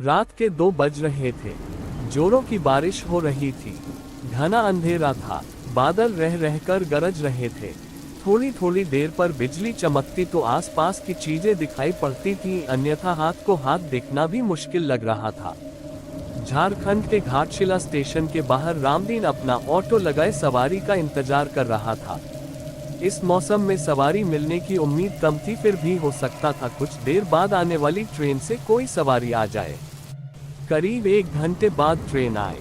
रात के 2 बज रहे थे। जोरों की बारिश हो रही थी। घना अंधेरा था। बादल रह रहकर गरज रहे थे। थोड़ी थोड़ी देर पर बिजली चमकती तो आसपास की चीजें दिखाई पड़ती थीं, अन्यथा हाथ को हाथ देखना भी मुश्किल लग रहा था। झारखंड के घाटशिला स्टेशन के बाहर रामदीन अपना ऑटो लगाए सवारी का इंतजार कर रहा था। इस मौसम में सवारी मिलने की उम्मीद कम थी, फिर भी हो सकता था कुछ देर बाद आने वाली ट्रेन से कोई सवारी आ जाए। करीब 1 घंटे बाद ट्रेन आई।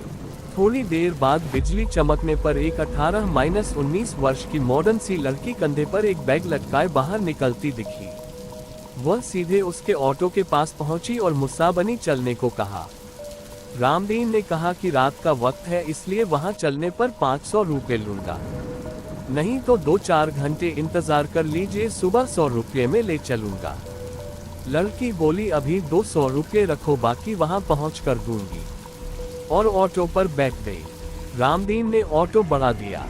थोड़ी देर बाद बिजली चमकने पर एक 18-19 वर्ष की मॉडर्न सी लड़की कंधे पर एक बैग लटकाए बाहर निकलती दिखी। वह सीधे उसके ऑटो के पास पहुंची और मुस्सा बनी चलने को कहा। रामदीन ने कहा कि रात का वक्त है, इसलिए वहां चलने पर 500 रुपये लूंगा, नहीं तो 2-4 घंटे इंतजार कर लीजिए, सुबह 100 रुपये में ले चलूंगा। लड़की बोली, अभी 200 रुपये रखो, बाकी वहां पहुंच कर दूंगी, और ऑटो पर बैठ गई। रामदीन ने ऑटो बढ़ा दिया।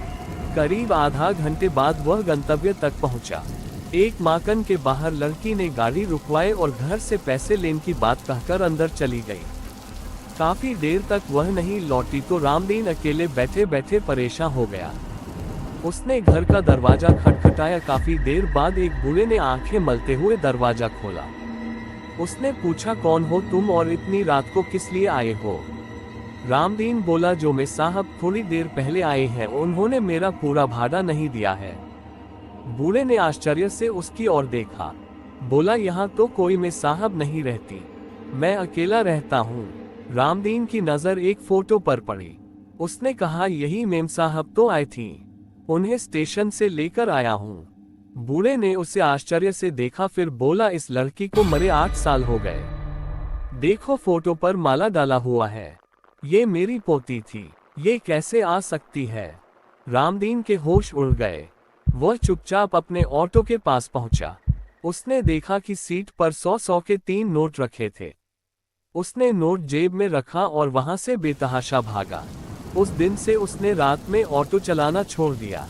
करीब आधा घंटे बाद वह गंतव्य तक पहुंचा। एक माकन के बाहर लड़की ने गाड़ी रुकवाए और घर से पैसे लेने की बात कहकर अंदर चली गई। काफी देर तक वह नहीं लौटी तो रामदीन अकेले बैठे बैठे परेशान हो गया। उसने घर का दरवाजा खटखटाया। काफी देर बाद एक बूढ़े ने आंखें मलते हुए दरवाजा खोला। उसने पूछा, कौन हो तुम और इतनी रात को किस लिए आए हो? रामदीन बोला, जो मैं साहब थोड़ी देर पहले आए हैं, उन्होंने मेरा पूरा भाड़ा नहीं दिया है। बूढ़े ने आश्चर्य से उसकी ओर देखा। बोला, यहाँ तो कोई मैं साहब नहीं रहती, मैं अकेला रहता हूँ। रामदीन की नजर एक फोटो पर पड़ी। उसने कहा, यही मेम साहब तो आई थी, उन्हें स्टेशन से लेकर आया हूँ। बूढ़े ने उसे आश्चर्य से देखा, फिर बोला, इस लड़की को मरे 8 साल हो गए। देखो फोटो पर माला डाला हुआ है, ये मेरी पोती थी, ये कैसे आ सकती है? रामदीन के होश उड़ गए। वह चुपचाप अपने ऑटो के पास पहुंचा। उसने देखा कि सीट पर 100 के 3 नोट रखे थे। उसने नोट जेब में रखा और वहां से बेतहाशा भागा। उस दिन से उसने रात में ऑटो चलाना छोड़ दिया।